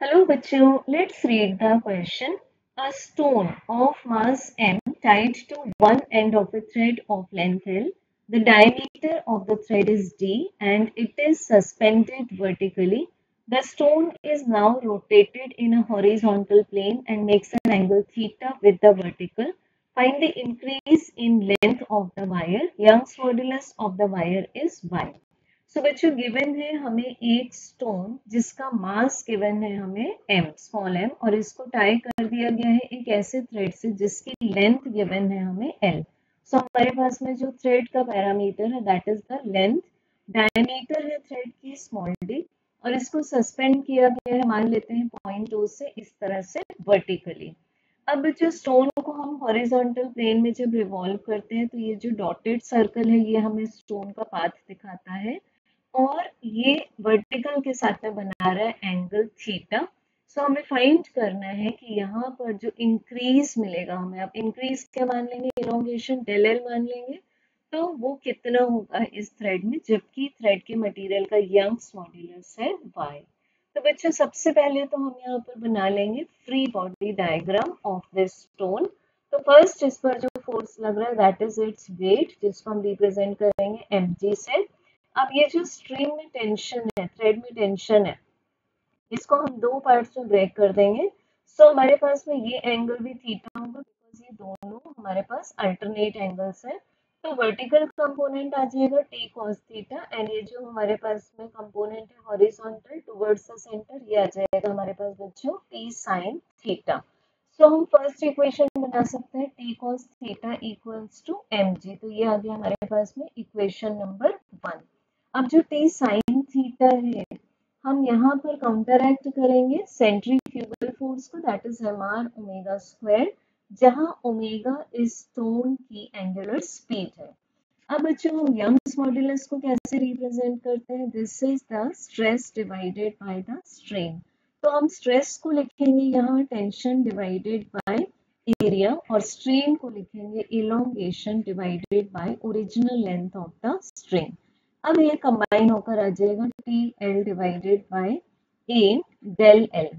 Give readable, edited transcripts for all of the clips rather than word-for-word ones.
Hello bachcho, let's read the question. A stone of mass m tied to one end of a thread of length L. The diameter of the thread is d and it is suspended vertically. The stone is now rotated in a horizontal plane and makes an angle theta with the vertical. Find the increase in length of the wire. Young's modulus of the wire is y. सो बच्चों given है हमें एक stone जिसका mass given है हमें m small m और इसको tie कर दिया गया है एक ऐसे थ्रेड से जिसकी लेंथ गिवन है हमें l. सो हमारे पास में जो थ्रेड का पैरामीटर है that is the length. Diameter है थ्रेड की स्मॉल d और इसको सस्पेंड किया गया है मान लेते हैं पॉइंट O से इस तरह से वर्टिकली. अब जो स्टोन को हम हॉरिजॉन्टल प्लेन में जब रिवॉल्व करते हैं तो ये जो डॉटेड सर्कल है ये हमें स्टोन का पाथ दिखाता है और ये वर्टिकल के साथ में बना रहा है एंगल थीटा. सो हमें फाइंड करना है कि यहाँ पर जो इंक्रीज मिलेगा हमें, अब इंक्रीज क्या मान लेंगे, इलोंगेशन डेल एल मान लेंगे, तो वो कितना होगा इस थ्रेड में जबकि थ्रेड के मटेरियल का यंग्स मॉड्यूलस है y. तो बच्चों सबसे पहले तो हम यहाँ पर बना लेंगे free body diagram of this stone. तो फर्स्ट इस पर जो फोर्स लग रहा है दैट इज इट्स वेट जिसको हम रिप्रेजेंट करेंगे mg से. अब ये जो स्ट्रिंग में टेंशन है, थ्रेड में टेंशन है, इसको हम दो पार्ट्स में ब्रेक कर देंगे. सो हमारे पास में ये एंगल भी थीटा होगा बिकॉज ये दोनों हमारे पास अल्टरनेट एंगल्स है. तो वर्टिकल कंपोनेंट आ जाएगा टी कॉस थीटा एंड ये जो हमारे पास में कंपोनेंट है हॉरिजॉन्टल टुवर्ड्स द सेंटर ये आ जाएगा हमारे पास बच्चों टी साइन थीटा. सो हम फर्स्ट इक्वेशन बना सकते हैं T cos theta equals to mg. तो ये आ गया हमारे पास में इक्वेशन नंबर 1. अब जो टी साइन थीटा है हम यहाँ पर काउंटरएक्ट करेंगे सेंट्रीफ्यूगल फोर्स को that is mr omega square जहाँ ओमेगा इस स्टोन की एंगुलर स्पीड है. अब बच्चों हम यंग्स मॉड्यूलस को कैसे रिप्रेजेंट करते हैं, this is the stress divided by the strain. तो हम स्ट्रेस को लिखेंगे यहाँ टेंशन डिवाइडेड बाय एरिया और स्ट्रेन को लिखेंगे elongation divided by original length of the strain. अब ये कंबाइन होकर आ जाएगा T L divided by A del L.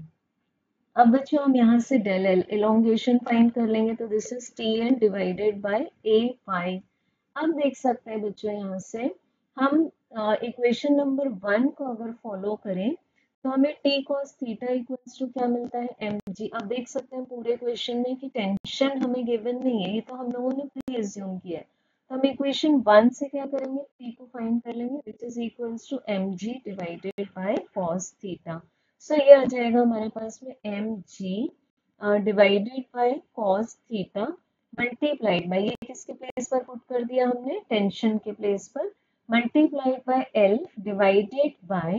अब बच्चों हम यहाँ से डेल एल इलोंगेशन फाइंड कर लेंगे तो this is T L divided by A Y. अब देख सकते हैं बच्चों यहाँ से हम इक्वेशन नंबर 1 को अगर फॉलो करें तो हमें T cos theta equals to क्या मिलता है mg. अब देख सकते हैं पूरे क्वेश्चन में कि टेंशन हमें गिवन नहीं है, ये तो हम लोगों ने प्री एज्यूम किया है. तो हम इक्वेशन 1 से क्या करेंगे t को फाइंड कर लेंगे which is equals to mg divided by cos theta. So ये आ जाएगा हमारे पास में mg divided by cos theta multiplied by, ये किसके प्लेस पर पुट कर दिया हमने, टेंशन के प्लेस पर, multiplied by L divided by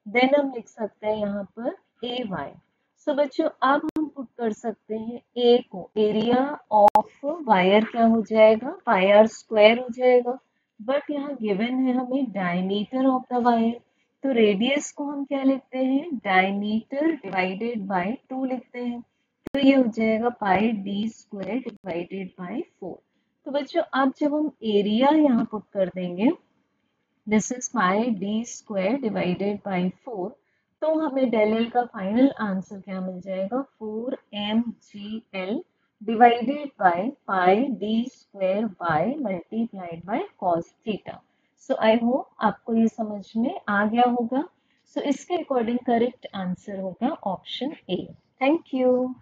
then हम लिख सकते हैं यहाँ पर ए वाई. सो बच्चों अब हम पुट कर सकते हैं ए को, एरिया ऑफ वायर क्या हो जाएगा पाई आर स्क्वायर हो जाएगा. बट यहाँ गिवन है हमें डायमीटर ऑफ द वायर तो रेडियस को हम क्या लिखते हैं डायमीटर डिवाइडेड बाय 2 लिखते हैं. तो ये हो जाएगा पाई डी स्क्वायर डिवाइडेड बाय 4. तो बच्चों अब जब हम एरिया यहाँ पुट कर देंगे this is pi D square divided by 4 तो हमें डेल एल का फाइनल आंसर क्या मिल जाएगा 4mgl divided by pi D square by multiplied by cos theta. So I hope आपको ये समझ में आ गया होगा. सो इसके अकॉर्डिंग करेक्ट आंसर होगा ऑप्शन ए. Thank you.